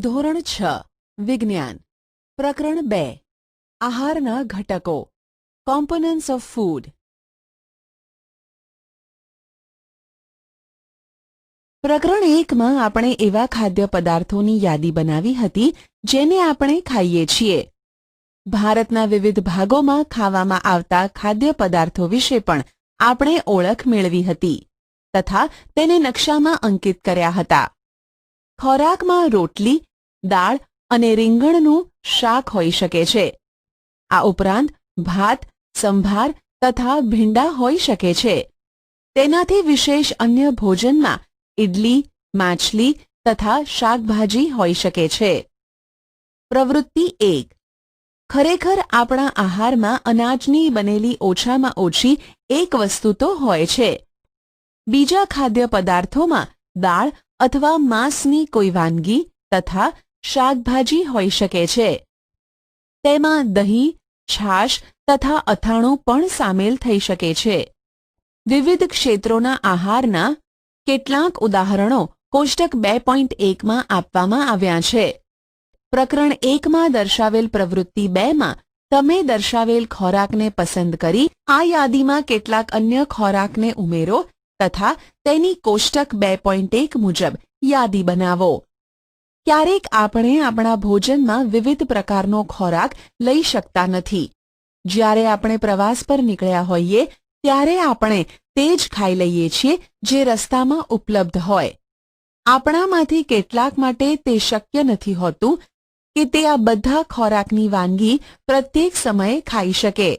ધોરણ 6 વિજ્ઞાન પ્રકરણ 2 આહારના ઘટકો કોમ્પોનન્ટ્સ ઓફ ફૂડ. પ્રકરણ 1માં આપણે એવા ખાદ્ય પદાર્થોની યાદી બનાવી હતી જેને આપણે ખાઈએ છીએ. ભારતના વિવિધ ભાગોમાં ખાવામાં આવતા ખાદ્ય પદાર્થો વિશે પણ આપણે ઓળખ મેળવી હતી તથા તેને નકશામાં અંકિત કર્યા હતા. ખોરાકમાં રોટલી, દાળ અને રીંગણનું શાક હોઈ શકે છે. આ ઉપરાંત ભાત, સંભાર તથા ભીંડા હોઈ શકે છે. તેનાથી વિશેષ અન્ય ભોજનમાં ઇડલી, માછલી તથા શાકભાજી હોઈ શકે છે. પ્રવૃત્તિ 1. ખરેખર આપણા આહારમાં અનાજની બનેલી ઓછામાં ઓછી એક વસ્તુ તો હોય છે. બીજા ખાદ્ય પદાર્થોમાં દાળ અથવા માંસની કોઈ વાનગી તથા શાકભાજી હોઈ શકે છે. તેમાં દહીં, છાશ તથા અથાણું પણ સામેલ થઈ શકે છે. વિવિધ ક્ષેત્રોના આહારના કેટલાક ઉદાહરણો કોષ્ટક 2.1માં આપવામાં આવ્યા છે. પ્રકરણ 1માં દર્શાવેલ પ્રવૃત્તિ 2માં તમે દર્શાવેલ ખોરાકને પસંદ કરી આ યાદીમાં કેટલાક અન્ય ખોરાકને ઉમેરો તથા તેની કોષ્ટક 2.1 મુજબ યાદી બનાવો. ક્યારેક આપણે આપણા ભોજનમાં વિવિધ પ્રકારનો ખોરાક લઈ શકતા નથી. જ્યારે આપણે પ્રવાસ પર નીકળ્યા હોઈએ ત્યારે આપણે તે જ ખાઈ લઈએ છીએ જે રસ્તામાં ઉપલબ્ધ હોય. આપણામાંથી કેટલાક માટે તે શક્ય નથી હોતું કે તે આ બધા ખોરાકની વાનગી પ્રત્યેક સમયે ખાઈ શકે.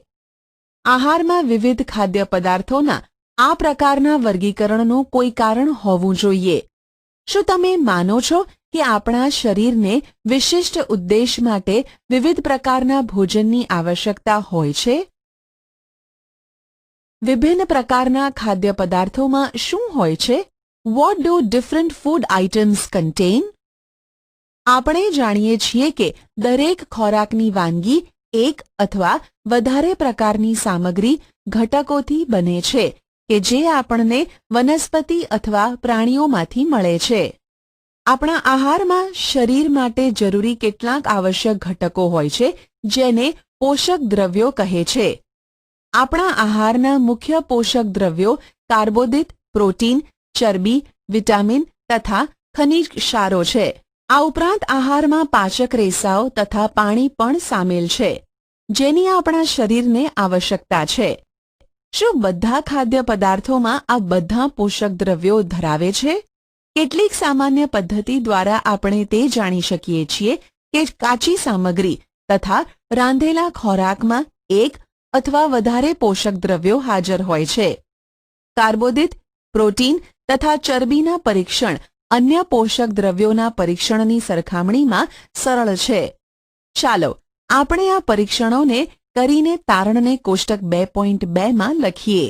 આહારમાં વિવિધ ખાદ્ય પદાર્થોના આ પ્રકારના વર્ગીકરણનું કોઈ કારણ હોવું જોઈએ. શું તમે માનો છો કે આપણા શરીરને વિશિષ્ટ ઉદ્દેશ માટે વિવિધ પ્રકારના ભોજનની આવશ્યકતા હોય છે? વિભિન્ન પ્રકારના ખાદ્ય પદાર્થોમાં શું હોય છે? What do different food items contain? આપણે જાણીએ છીએ કે દરેક ખોરાકની વાનગી એક અથવા વધારે પ્રકારની સામગ્રી ઘટકોથી બને છે કે જે આપણને વનસ્પતિ અથવા પ્રાણીઓમાંથી મળે છે. આપણા આહારમાં શરીર માટે જરૂરી કેટલાક આવશ્યક ઘટકો હોય છે જેને પોષક દ્રવ્યો કહે છે. આપણા આહારના મુખ્ય પોષક દ્રવ્યો કાર્બોદિત, પ્રોટીન, ચરબી, વિટામિન તથા ખનિજ ક્ષારો છે. આ ઉપરાંત આહારમાં પાચક રેસાઓ તથા પાણી પણ સામેલ છે જેની આપણા શરીરને આવશ્યકતા છે. શું બધા ખાદ્ય પદાર્થોમાં આ બધા પોષક દ્રવ્યો ધરાવે છે? કેટલીક સામાન્ય પદ્ધતિ દ્વારા આપણે તે જાણી શકીએ છીએ કે કાચી સામગ્રી તથા રાંધેલા ખોરાકમાં એક અથવા વધારે પોષક દ્રવ્યો હાજર હોય છે. કાર્બોદિત, પ્રોટીન તથા ચરબીના પરીક્ષણ અન્ય પોષક દ્રવ્યોના પરીક્ષણની સરખામણીમાં સરળ છે. ચાલો આપણે આ પરીક્ષણોને કરીને તારણને કોષ્ટક 2.2માં લખીએ.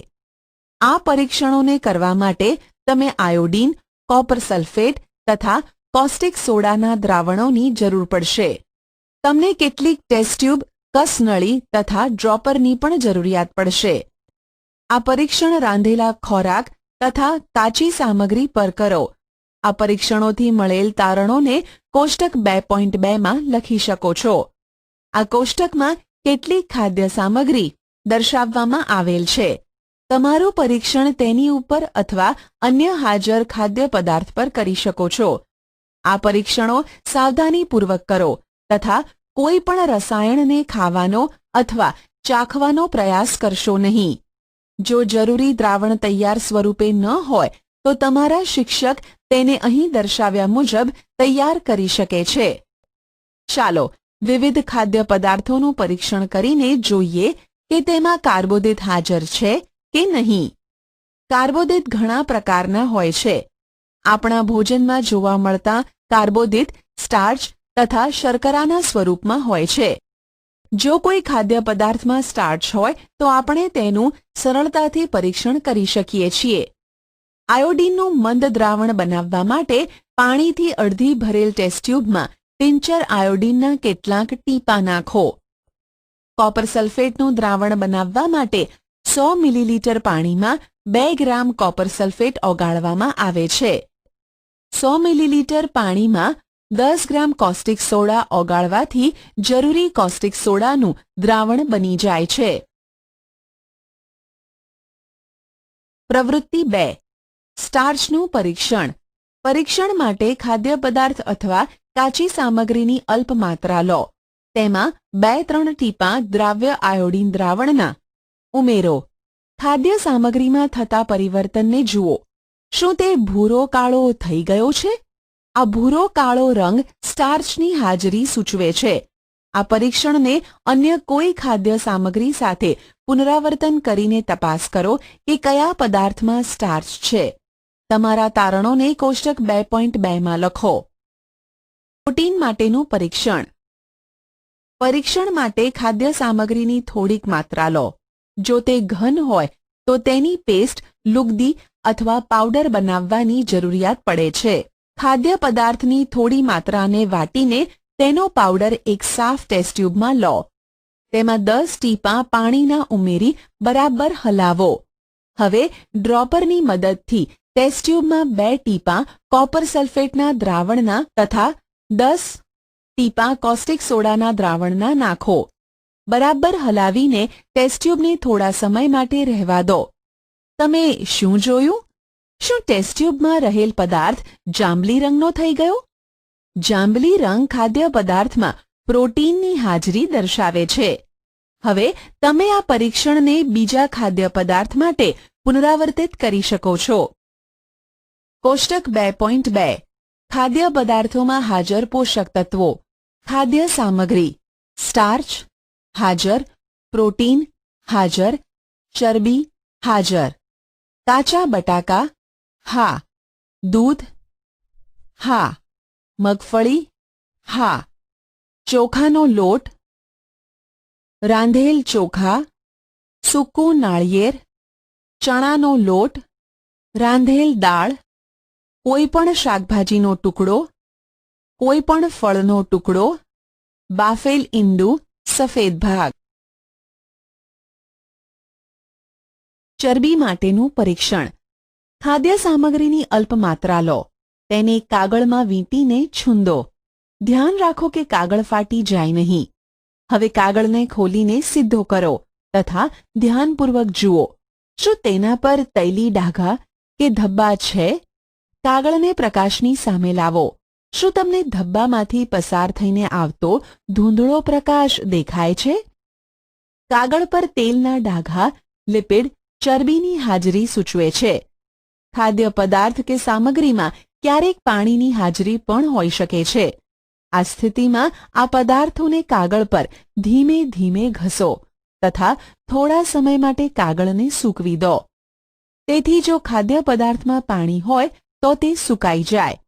આ પરીક્ષણોને કરવા માટે તમે આયોડીન, કોપર સલ્ફેટ તથા કોસ્ટિક સોડાના દ્રાવણોની જરૂર પડશે. તમને કેટલીક ટેસ્ટ ટ્યુબ, કસનળી તથા ડ્રોપરની પણ જરૂરિયાત પડશે. આ પરીક્ષણ રાંધેલા ખોરાક તથા કાચી સામગ્રી પર કરો. આ પરીક્ષણોથી મળેલ તારણોને કોષ્ટક 2.2માં લખી શકો છો. આ કોષ્ટકમાં કેટલીક ખાદ્ય સામગ્રી દર્શાવવામાં આવેલ છે. તમારું પરીક્ષણ તેની ઉપર અથવા અન્ય હાજર ખાદ્ય પદાર્થ પર કરી શકો છો. આ પરીક્ષણો સાવધાનીપૂર્વક કરો તથા કોઈ પણ રસાયણને ખાવાનો અથવા ચાખવાનો પ્રયાસ કરશો નહીં. જો જરૂરી દ્રાવણ તૈયાર સ્વરૂપે ન હોય તો તમારા શિક્ષક તેને અહીં દર્શાવ્યા મુજબ તૈયાર કરી શકે છે. ચાલો વિવિધ ખાદ્ય પદાર્થોનું પરીક્ષણ કરીને જોઈએ કે તેમાં કાર્બોદિત હાજર છે કે નહીં. કાર્બોદિત ઘણા પ્રકારના હોય છે. આપણા ભોજનમાં જોવા મળતા કાર્બોદિત સ્ટાર્ચ તથા શર્કરાના સ્વરૂપમાં હોય છે. જો કોઈ ખાદ્ય પદાર્થમાં સ્ટાર્ચ હોય તો આપણે તેનું સરળતાથી પરીક્ષણ કરી શકીએ છીએ. આયોડીનનું મંદ દ્રાવણ બનાવવા માટે પાણીથી અડધી ભરેલ ટેસ્ટ ટ્યુબમાં ટિંચર આયોડીનના કેટલાક ટીપા નાખો. કોપર સલ્ફેટનું દ્રાવણ બનાવવા માટે 100 મિલીલીટર પાણીમાં 2 ગ્રામ કોપર સલ્ફેટ ઓગાળવામાં આવે છે. 100 મિલીલીટર પાણીમાં 10 ગ્રામ કોસ્ટિક સોડા ઓગાળવાથી જરૂરી કોસ્ટિક સોડાનું દ્રાવણ બની જાય છે. પ્રવૃત્તિ 2. સ્ટાર્ચનું પરીક્ષણ. પરીક્ષણ માટે ખાદ્ય પદાર્થ અથવા કાચી સામગ્રીની અલ્પ માત્રા લો. તેમાં 2-3 ટીપાં દ્રાવ્ય આયોડીન દ્રાવણના ઉમેરો. ખાદ્ય સામગ્રીમાં થતા પરિવર્તનને જુઓ. શું તે ભૂરો કાળો થઈ ગયો છે? આ ભૂરો કાળો રંગ સ્ટાર્ચની હાજરી સૂચવે છે. આ પરીક્ષણને અન્ય કોઈ ખાદ્ય સામગ્રી સાથે પુનરાવર્તન કરીને તપાસ કરો કે કયા પદાર્થમાં સ્ટાર્ચ છે. તમારા તારણોને કોષ્ટક 2.2 માં લખો. પ્રોટીન માટેનું પરીક્ષણ. પરીક્ષણ માટે ખાદ્ય સામગ્રીની થોડીક માત્રા લો. જો તે ઘન હોય તો તેની પેસ્ટ, લુગદી અથવા પાવડર બનાવવાની જરૂરિયાત પડે છે. ખાદ્ય પદાર્થની થોડી માત્રાને વાટીને તેનો પાવડર એક સાફ ટેસ્ટ ટ્યુબમાં લો. તેમાં 10 ટીપાં પાણીના ઉમેરી બરાબર હલાવો. હવે ડ્રોપરની મદદથી ટેસ્ટ ટ્યુબમાં 2 ટીપાં કોપર સલ્ફેટના દ્રાવણના તથા 10 ટીપાં કોસ્ટિક સોડાના દ્રાવણના નાખો. બરાબર હલાવીને ટેસ્ટ ટ્યુબને થોડા સમય માટે રહેવા દો. તમે શું જોયું? શું ટેસ્ટ ટ્યુબમાં રહેલ પદાર્થ જાંબલી રંગનો થઈ ગયો? જાંબલી રંગ ખાદ્ય પદાર્થમાં પ્રોટીનની હાજરી દર્શાવે છે. હવે તમે આ પરીક્ષણને બીજા ખાદ્ય પદાર્થ માટે પુનરાવર્તિત કરી શકો છો. કોષ્ટક 2.2. ખાદ્ય પદાર્થોમાં હાજર પોષક તત્વો. ખાદ્ય સામગ્રી. સ્ટાર્ચ હાજર, પ્રોટીન હાજર, ચરબી હાજર. કાચા બટાકા હા, દૂધ હા, મગફળી હા, ચોખાનો લોટ, રાંધેલ ચોખા, સૂકું નાળિયેર, ચણાનો લોટ, રાંધેલ દાળ, કોઈપણ શાકભાજીનો ટુકડો, કોઈપણ ફળનો ટુકડો, બાફેલ ઈંડું, સફેદ ભાગ. ચરબી માટેનું પરીક્ષણ. ખાદ્ય સામગ્રીની અલ્પ માત્રા લો. તેને કાગળમાં વીંટીને છૂંદો. ધ્યાન રાખો કે કાગળ ફાટી જાય નહીં. હવે કાગળને ખોલીને સીધો કરો તથા ધ્યાનપૂર્વક જુઓ. શું તેના પર તૈલી ડાઘા કે ધબ્બા છે? કાગળને પ્રકાશની સામે લાવો. શું તમને ધબ્બામાંથી પસાર થઈને આવતો ધૂંધળો પ્રકાશ દેખાય છે? કાગળ પર તેલના ડાઘા, લિપિડ, ચરબીની હાજરી સૂચવે છે. ખાદ્ય પદાર્થ કે સામગ્રીમાં ક્યારેક પાણીની હાજરી પણ હોઈ શકે છે. આ સ્થિતિમાં આ પદાર્થોને કાગળ પર ધીમે ધીમે ઘસો તથા થોડા સમય માટે કાગળને સૂકવી દો. તેથી જો ખાદ્ય પદાર્થમાં પાણી હોય તો તે સુકાઈ જાય.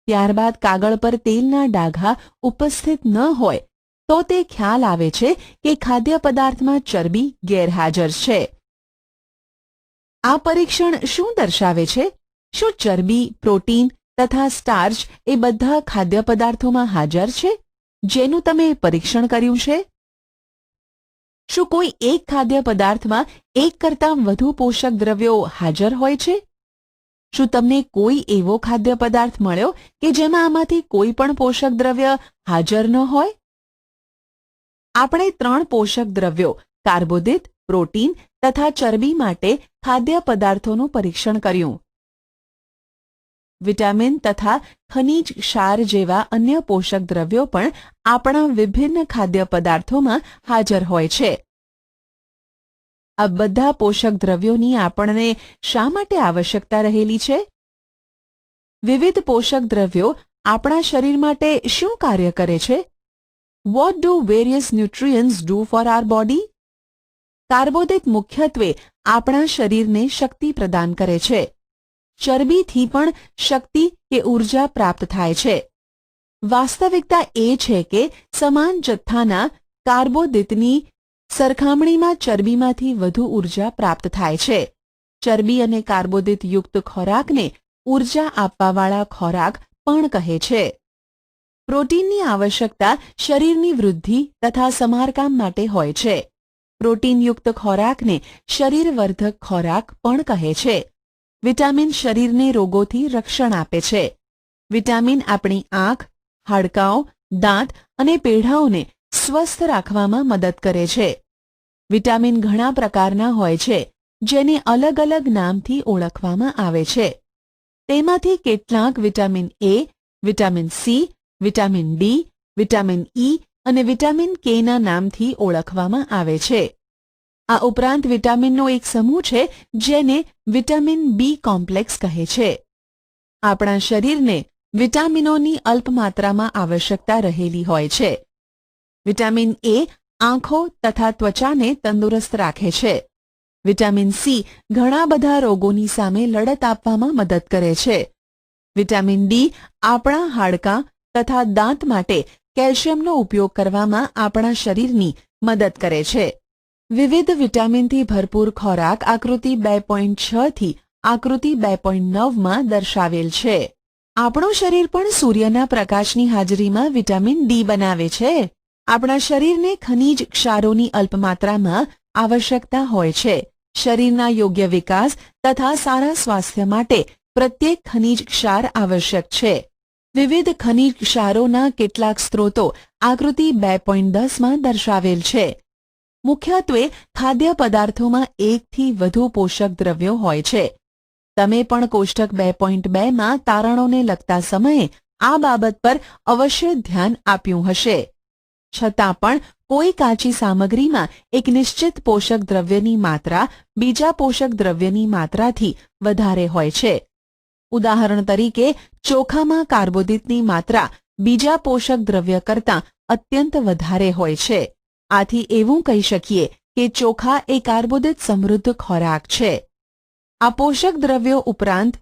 ત્યારબાદ કાગળ પર તેલના ડાઘા ઉપસ્થિત ન હોય તો તે ખ્યાલ આવે છે કે ખાદ્ય પદાર્થમાં ચરબી ગેરહાજર છે. આ પરીક્ષણ શું દર્શાવે છે? શું ચરબી, પ્રોટીન તથા સ્ટાર્ચ એ બધા ખાદ્ય પદાર્થોમાં હાજર છે જેનું તમે પરીક્ષણ કર્યું છે? શું કોઈ એક ખાદ્ય પદાર્થમાં એક કરતાં વધુ પોષક દ્રવ્યો હાજર હોય છે? શું તમને કોઈ એવો ખાદ્ય પદાર્થ મળ્યો કે જેમાં આમાંથી કોઈ પણ પોષક દ્રવ્ય હાજર ન હોય? આપણે 3 પોષક દ્રવ્યો કાર્બોદિત, પ્રોટીન તથા ચરબી માટે ખાદ્ય પદાર્થોનું પરીક્ષણ કર્યું. વિટામિન તથા ખનિજ ક્ષાર જેવા અન્ય પોષક દ્રવ્યો પણ આપણા વિભિન્ન ખાદ્ય પદાર્થોમાં હાજર હોય છે. આ બધા પોષક દ્રવ્યોની આપણને શા માટે આવશ્યકતા રહેલી છે? વિવિધ પોષક દ્રવ્યો આપણા શરીર માટે શું કાર્ય કરે છે? What do various nutrients do for our body? કાર્બોદિત મુખ્યત્વે આપણા શરીરને શક્તિ પ્રદાન કરે છે. ચરબીથી પણ શક્તિ કે ઊર્જા પ્રાપ્ત થાય છે. વાસ્તવિકતા એ છે કે સમાન જથ્થાના કાર્બોદિતની સરખામણીમાં ચરબીમાંથી વધુ ઊર્જા પ્રાપ્ત થાય છે. ચરબી અને કાર્બોદિત યુક્ત ખોરાકને ઊર્જા આપવાવાળા ખોરાક પણ કહે છે. પ્રોટીનની આવશ્યકતા શરીરની વૃદ્ધિ તથા સમારકામ માટે હોય છે. પ્રોટીનયુક્ત ખોરાકને શરીરવર્ધક ખોરાક પણ કહે છે. વિટામિન શરીરને રોગોથી રક્ષણ આપે છે. વિટામિન આપણી આંખ, હાડકાઓ, દાંત અને પેઢાઓને સ્વસ્થ રાખવામાં મદદ કરે છે. વિટામિન ઘણા પ્રકારના હોય છે, જેને અલગ અલગ નામથી ઓળખવામાં આવે છે. તેમાંથી કેટલાક vitamin A, vitamin C, vitamin D, vitamin E અને વિટામિન કેના નામથી ઓળખવામાં આવે છે. આ ઉપરાંત વિટામિનનો એક સમૂહ છે જેને વિટામિન બી કોમ્પ્લેક્સ કહે છે. આપણા શરીરને વિટામિનોની અલ્પ માત્રામાં આવશ્યકતા રહેલી હોય છે. વિટામિન એ આંખો તથા ત્વચાને તંદુરસ્ત રાખે છે. વિટામિન સી ઘણા બધા રોગોની સામે લડત આપવામાં મદદ કરે છે. વિટામિન ડી આપણા હાડકાં તથા દાંત માટે કેલ્શિયમનો ઉપયોગ કરવામાં આપણા શરીરની મદદ કરે છે. વિવિધ વિટામિનથી ભરપૂર ખોરાક આકૃતિ 2.6 થી આકૃતિ 2.9માં દર્શાવેલ છે. આપણું શરીર પણ સૂર્યના પ્રકાશની હાજરીમાં વિટામિન ડી બનાવે છે. આપણા શરીરને ખનિજ ક્ષારોની અલ્પ માત્રામાં આવશ્યકતા હોય છે. શરીરના યોગ્ય વિકાસ તથા સારા સ્વાસ્થ્ય માટે પ્રત્યેક ખનિજ ક્ષાર આવશ્યક છે. વિવિધ ખનિજ ક્ષારોના કેટલાક સ્ત્રોતો આકૃતિ 2.10માં દર્શાવેલ છે. મુખ્યત્વે ખાદ્ય પદાર્થોમાં 1 થી વધુ પોષક દ્રવ્યો હોય છે. તમે પણ કોષ્ટક 2.2માં તારણોને લગતા સમયે આ બાબત પર અવશ્ય ધ્યાન આપ્યું હશે. છતાં પણ કોઈ કાચી સામગ્રીમાં એક નિશ્ચિત પોષક દ્રવ્યની માત્રા બીજા પોષક દ્રવ્યની માત્રાથી વધારે હોય છે. ઉદાહરણ તરીકે ચોખામાં કાર્બોદિતની માત્રા બીજા પોષક દ્રવ્ય કરતાં અત્યંત વધારે હોય છે. આથી એવું કહી શકીએ કે ચોખા એ કાર્બોદિત સમૃદ્ધ ખોરાક છે. આ પોષક દ્રવ્યો ઉપરાંત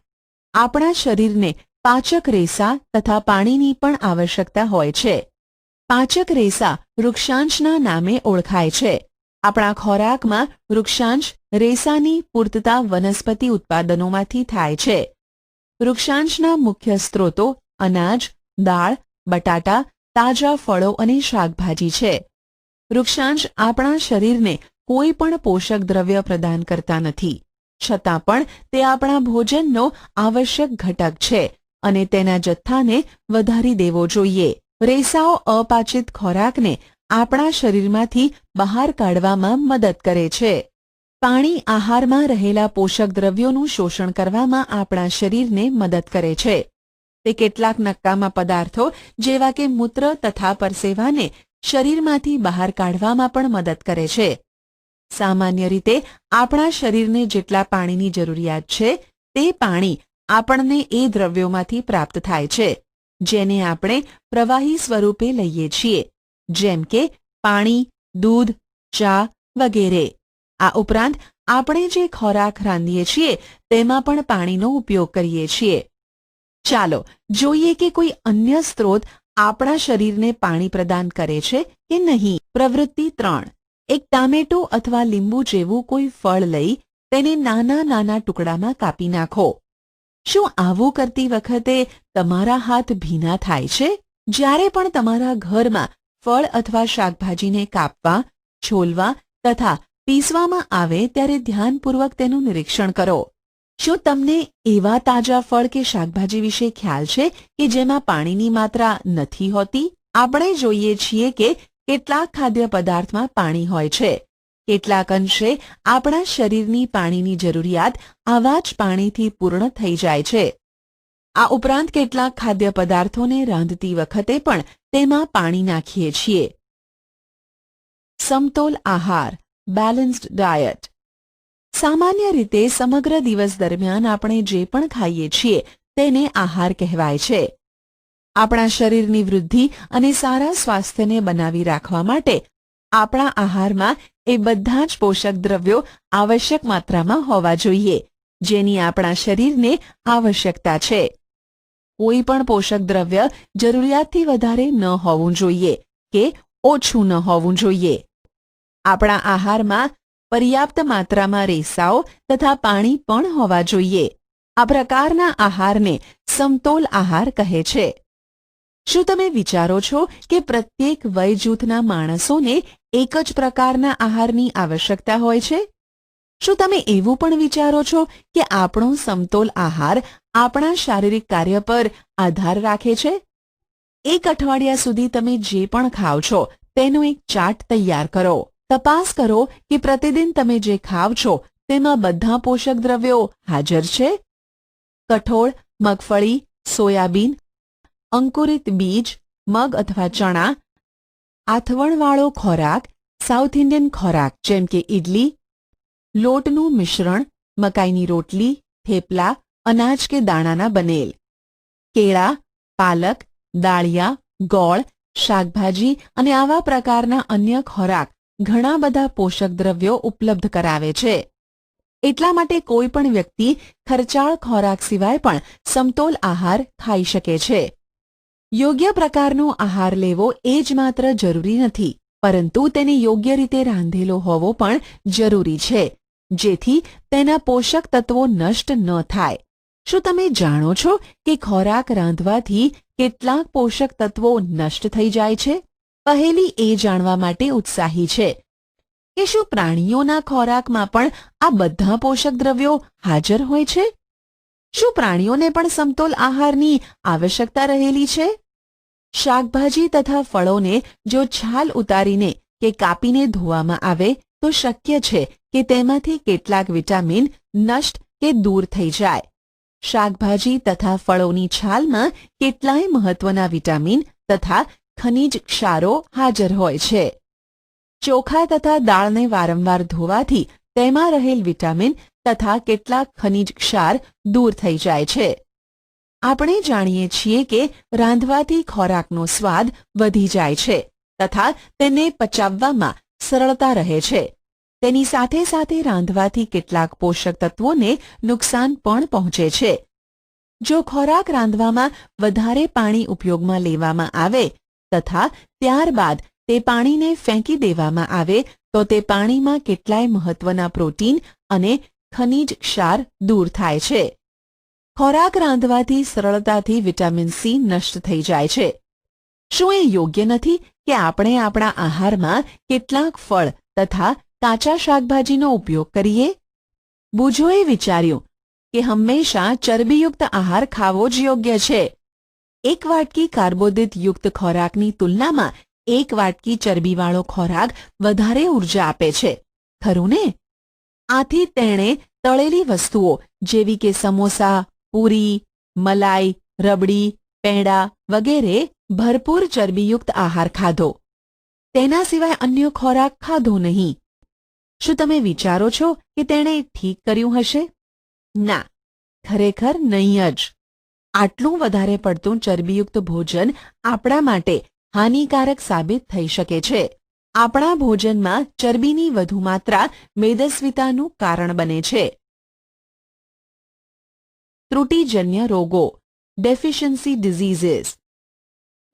આપણા શરીરને પાચક રેસા તથા પાણીની પણ આવશ્યકતા હોય છે. પાચક રેસા વૃક્ષાંશના નામે ઓળખાય છે. આપણા ખોરાકમાં વૃક્ષાંશ રેસાની પૂર્તતા વનસ્પતિ ઉત્પાદનોમાંથી થાય છે. વૃક્ષાંશના મુખ્ય સ્ત્રોતો અનાજ, દાળ, બટાટા, તાજા ફળો અને શાકભાજી છે. વૃક્ષાંશ આપણા શરીરને કોઈ પણ પોષક દ્રવ્ય પ્રદાન કરતા નથી, છતાં પણ તે આપણા ભોજનનો આવશ્યક ઘટક છે અને તેના જથ્થાને વધારી દેવો જોઈએ. રેસાઓ અપાચિત ખોરાકને આપણા શરીરમાંથી બહાર કાઢવામાં મદદ કરે છે. પાણી આહારમાં રહેલા પોષક દ્રવ્યોનું શોષણ કરવામાં આપણા શરીરને મદદ કરે છે. તે કેટલાક નકામા પદાર્થો જેવા કે મૂત્ર તથા પરસેવાને શરીરમાંથી બહાર કાઢવામાં પણ મદદ કરે છે. સામાન્ય રીતે આપણા શરીરને જેટલા પાણીની જરૂરિયાત છે તે પાણી આપણને એ દ્રવ્યોમાંથી પ્રાપ્ત થાય છે જેને આપણે પ્રવાહી સ્વરૂપે લઈએ છીએ, જેમ કે પાણી, દૂધ, ચા વગેરે. આ ઉપરાંત આપણે જે ખોરાક રાંધીએ છીએ તેમાં પણ પાણીનો ઉપયોગ કરીએ છીએ. ચાલો જોઈએ કે કોઈ અન્ય સ્ત્રોત આપણા શરીરને પાણી પ્રદાન કરે છે કે નહીં. પ્રવૃત્તિ 3. એક ટામેટું અથવા લીંબુ જેવું કોઈ ફળ લઈ તેને નાના નાના ટુકડામાં કાપી નાખો. શું આવું કરતી વખતે તમારા હાથ ભીના થાય છે? જ્યારે પણ તમારા ઘરમાં ફળ અથવા શાકભાજીને કાપવા, છોલવા તથા પીસવામાં આવે ત્યારે ધ્યાનપૂર્વક તેનું નિરીક્ષણ કરો. શું તમને એવા તાજા ફળ કે શાકભાજી વિશે ખ્યાલ છે કે જેમાં પાણીની માત્રા નથી હોતી? આપણે જોઈએ છીએ કે કેટલાક ખાદ્ય પદાર્થમાં પાણી હોય છે. કેટલાક અંશે આપણા શરીરની પાણીની જરૂરિયાત આવા જ પાણીથી પૂર્ણ થઈ જાય છે. આ ઉપરાંત કેટલાક ખાદ્ય પદાર્થોને રાંધતી વખતે પણ તેમાં પાણી નાખીએ છીએ. સમતોલ આહાર, બેલેન્સ્ડ ડાયટ. સામાન્ય રીતે સમગ્ર દિવસ દરમિયાન આપણે જે પણ ખાઈએ છીએ તેને આહાર કહેવાય છે. આપણા શરીરની વૃદ્ધિ અને સારા સ્વાસ્થ્યને બનાવી રાખવા માટે આપણા આહારમાં એ બધા જ પોષક દ્રવ્યો આવશ્યક માત્રામાં હોવા જોઈએ જેની આપણા શરીરને આવશ્યકતા છે. કોઈ પણ પોષક દ્રવ્ય જરૂરિયાતથી વધારે ન હોવું જોઈએ કે ઓછું ન હોવું જોઈએ. આપણા આહારમાં પર્યાપ્ત માત્રામાં રેસાઓ તથા પાણી પણ હોવા જોઈએ. આ પ્રકારના આહારને સમતોલ આહાર કહે છે. શું તમે વિચારો છો કે પ્રત્યેક વય જૂથના માણસોને એક જ પ્રકારના આહારની આવશ્યકતા હોય છે? શું તમે એવું પણ વિચારો છો કે આપણો સમતોલ આહાર આપણા શારીરિક કાર્ય પર આધાર રાખે છે? એક અઠવાડિયા સુધી તમે જે પણ ખાઓ છો તેનો એક ચાર્ટ તૈયાર કરો. તપાસ કરો કે પ્રતિદિન તમે જે ખાવ છો તેમાં બધા પોષક દ્રવ્યો હાજર છે. કઠોળ, મગફળી, સોયાબીન, અંકુરિત બીજ, મગ અથવા ચણા, આથવણવાળો ખોરાક, સાઉથ ઇન્ડિયન ખોરાક જેમ કે ઇડલી, લોટનું મિશ્રણ, મકાઈની રોટલી, થેપલા, અનાજ કે દાણાના બનેલ, કેળા, પાલક, દાળિયા, ગોળ, શાકભાજી અને આવા પ્રકારના અન્ય ખોરાક ઘણા બધા પોષક દ્રવ્યો ઉપલબ્ધ કરાવે છે. એટલા માટે કોઈ પણ વ્યક્તિ ખર્ચાળ ખોરાક સિવાય પણ સમતોલ આહાર ખાઈ શકે છે. યોગ્ય પ્રકારનો આહાર લેવો એ જ માત્ર જરૂરી નથી, પરંતુ તેને યોગ્ય રીતે રાંધેલો હોવો પણ જરૂરી છે, જેથી તેના પોષક તત્વો નષ્ટ ન થાય. શું તમે જાણો છો કે ખોરાક રાંધવાથી કેટલાક પોષક તત્વો નષ્ટ થઈ જાય છે? પહેલી એ જાણવા માટે ઉત્સાહી છે કે શું પ્રાણીઓના ખોરાકમાં પણ આ બધા પોષક દ્રવ્યો હાજર હોય છે? શું પ્રાણીઓને પણ સમતોલ આહારની આવશ્યકતા રહેલી છે? શાકભાજી તથા ફળોને જો છાલ ઉતારીને કે કાપીને ધોવામાં આવે તો શક્ય છે કે તેમાંથી કેટલાક વિટામિન નષ્ટ કે દૂર થઈ જાય. શાકભાજી તથા ફળોની છાલમાં કેટલાય મહત્વના વિટામિન તથા ખનિજ ક્ષારો હાજર હોય છે. ચોખા તથા દાળને વારંવાર ધોવાથી તેમાં રહેલ વિટામિન તથા કેટલાક ખનિજ ક્ષાર દૂર થઈ જાય છે. આપણે જાણીએ છીએ કે રાંધવાથી ખોરાકનો સ્વાદ વધી જાય છે તથા તેને પચાવવામાં સરળતા રહે છે. તેની સાથે સાથે રાંધવાથી કેટલાક પોષક તત્વોને નુકસાન પણ પહોંચે છે. જો ખોરાક રાંધવામાં વધારે પાણી ઉપયોગમાં લેવામાં આવે તથા ત્યારબાદ તે પાણીને ફેંકી દેવામાં આવે તો તે પાણીમાં કેટલાય મહત્વના પ્રોટીન અને ખનિજ ક્ષાર દૂર થાય છે. ખોરાક રાંધવાથી સરળતાથી વિટામિન સી નષ્ટ થઈ જાય છે. શું એ યોગ્ય નથી કે આપણે આપણા આહારમાં કેટલાક ફળ તથા કાચા શાકભાજીનો ઉપયોગ કરીએ? બુજોએ વિચાર્યું કે હંમેશા ચરબીયુક્ત આહાર ખાવો જ યોગ્ય છે. એક વાટકી કાર્બોદિતયુક્ત ખોરાકની તુલનામાં એક વાટકી ચરબીવાળો ખોરાક વધારે ઉર્જા આપે છે, ખરું ને? આથી તેણે તળેલી વસ્તુઓ જેવી કે સમોસા, પૂરી, મલાઈ, રબડી, પેંડા વગેરે ભરપૂર ચરબીયુક્ત આહાર ખાધો. તેના સિવાય અન્ય ખોરાક ખાધો નહીં. શું તમે વિચારો છો કે તેણે ઠીક કર્યું હશે? ના, ખરેખર નહીં જ. આટલું વધારે પડતું ચરબીયુક્ત ભોજન આપણા માટે હાનિકારક સાબિત થઈ શકે છે. આપણા ભોજનમાં ચરબીની વધુ માત્રા મેદસ્વીતાનું કારણ બને છે. ત્રુટિજન્ય રોગો, ડેફિશિયન્સી ડિઝીઝીસ.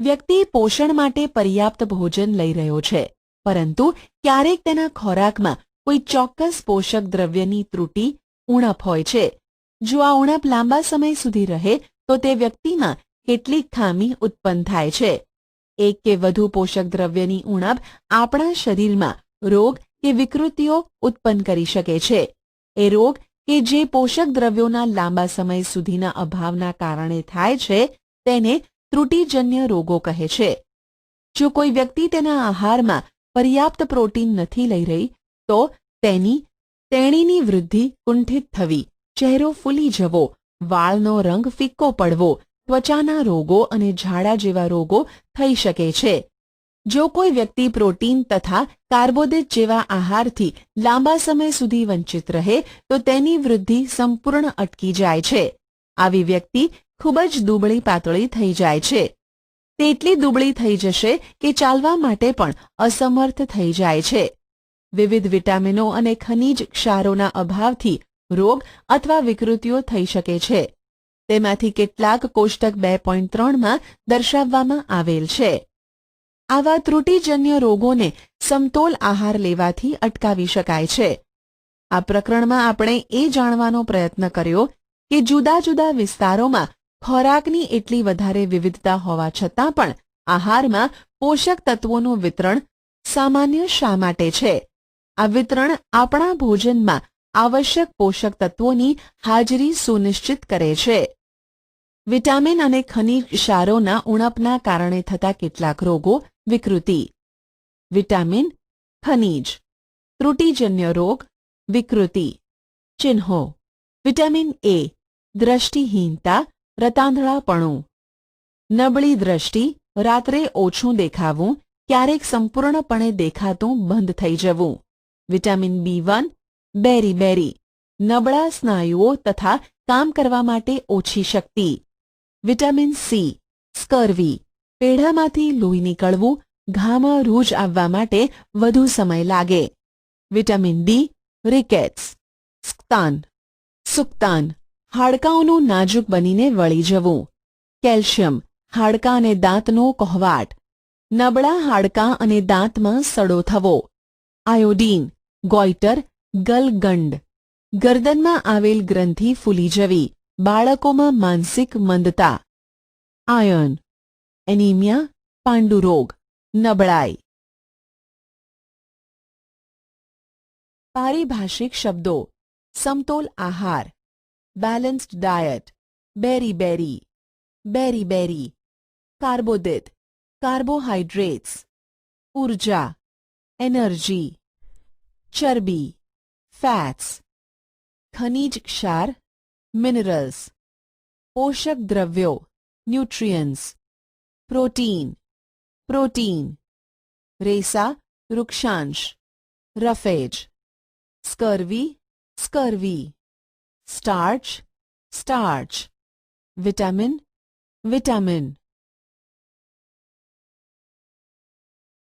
વ્યક્તિ પોષણ માટે પર્યાપ્ત ભોજન લઈ રહ્યો છે, પરંતુ ક્યારેક તેના ખોરાકમાં કોઈ ચોક્કસ પોષક દ્રવ્યની ત્રુટિ, ઉણપ હોય છે. જો આ ઉણપ લાંબા સમય સુધી રહે તો તે વ્યક્તિમાં કેટલીક ખામી ઉત્પન્ન થાય છે. એક કે વધુ પોષક દ્રવ્યની ઉણપ આપણા શરીરમાં રોગ કે વિકૃતિઓ ઉત્પન્ન કરી શકે છે. એ રોગ કે જે પોષક દ્રવ્યોના લાંબા સમય સુધીના અભાવના કારણે થાય છે તેને ત્રુટિજન્ય રોગો કહે છે. જો કોઈ વ્યક્તિ તેના આહારમાં પર્યાપ્ત પ્રોટીન નથી લઈ રહી તો તેણીની વૃદ્ધિ કુંઠિત થવી, ચહેરો ફૂલી જવો, વાળનો રંગ ફિક્કો પડવો, ત્વચાના રોગો અને ઝાડા જેવા રોગો થઈ શકે છે. જો કોઈ વ્યક્તિ પ્રોટીન તથા કાર્બોદિત જેવા આહારથી લાંબા સમય સુધી વંચિત રહે તો તેની વૃદ્ધિ સંપૂર્ણ અટકી જાય છે. આવી વ્યક્તિ ખૂબ જ દુબળી પાતળી થઈ જાય છે. તે એટલી દુબળી થઈ જશે કે ચાલવા માટે પણ અસમર્થ થઈ જાય છે. વિવિધ વિટામિનો અને ખનિજ ક્ષારોના અભાવથી રોગ અથવા વિકૃતિઓ થઈ શકે છે. તેમાંથી કેટલાક કોષ્ટક 2.3માં દર્શાવવામાં આવેલ છે. આવા ત્રુટિજન્ય રોગોને સમતોલ આહાર લેવાથી અટકાવી શકાય છે. આ પ્રકરણમાં આપણે એ જાણવાનો પ્રયત્ન કર્યો કે જુદા જુદા વિસ્તારોમાં ખોરાકની એટલી વધારે વિવિધતા હોવા છતાં પણ આહારમાં પોષક તત્વોનું વિતરણ સામાન્ય શા માટે છે? આ વિતરણ આપણા ભોજનમાં આવશ્યક પોષક તત્વોની હાજરી સુનિશ્ચિત કરે છે. વિટામિન અને ખનિજ ક્ષારોના ઉણપના કારણે થતા કેટલાક રોગો વિકૃતિ. વિટામિન, ખનિજ, ત્રુટિજન્ય રોગ, વિકૃતિ. ચિહ્નો. વિટામિન એ, દ્રષ્ટિહીનતા, રતાંધળાપણું. નબળી દ્રષ્ટિ, રાત્રે ઓછું દેખાવું, ક્યારેક સંપૂર્ણપણે દેખાતું બંધ થઈ જવું. વિટામિન B1, બેરી, નબળા સ્નાયુઓ તથા કામ કરવા માટે ઓછી શક્તિ. વિટામિન સી, સ્કર્વી, પેઢામાંથી લોહી નીકળવું, ઘામાં રૂજ આવવા માટે વધુ સમય લાગે. વિટામિન ડી, રિકેટ્સ, સુક્તાન, હાડકાંઓનું નાજુક બનીને વળી જવું. કેલ્શિયમ, હાડકાં અને દાંતનો કહોવાટ, નબળા હાડકાં અને દાંતમાં સડો થવો. આયોડીન, ગોઈટર, ગલગંડ, ગરદનમાં આવેલ ગ્રંથિ ફૂલી જવી, બાળકોમાં માનસિક મંદતા. આયર્ન, એનિમિયા, પાંડુરોગ, નબળાઈ. પારિભાષિક શબ્દો. સમતોલ આહાર, બેલેન્સ્ડ ડાયટ, બેરી, કાર્બોદિત, કાર્બોહાઈડ્રેટ્સ, ઉર્જા, એનર્જી. ચરબી, ફેટ્સ. ખનિજ ક્ષાર, મિનરલ્સ. પોષક દ્રવ્યો, ન્યુટ્રિયન્ટ્સ. પ્રોટીન. રેસા, વૃક્ષાંશ, રફેજ. સ્કર્વી. સ્ટાર્ચ. વિટામિન.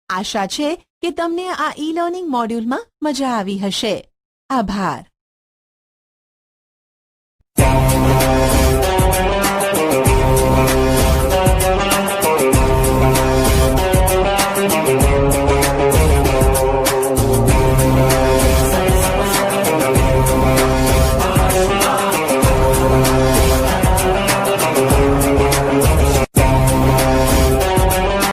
આશા છે કે તમને આ ઈ લર્નિંગ મોડ્યુલમાં મજા આવી હશે. આભાર.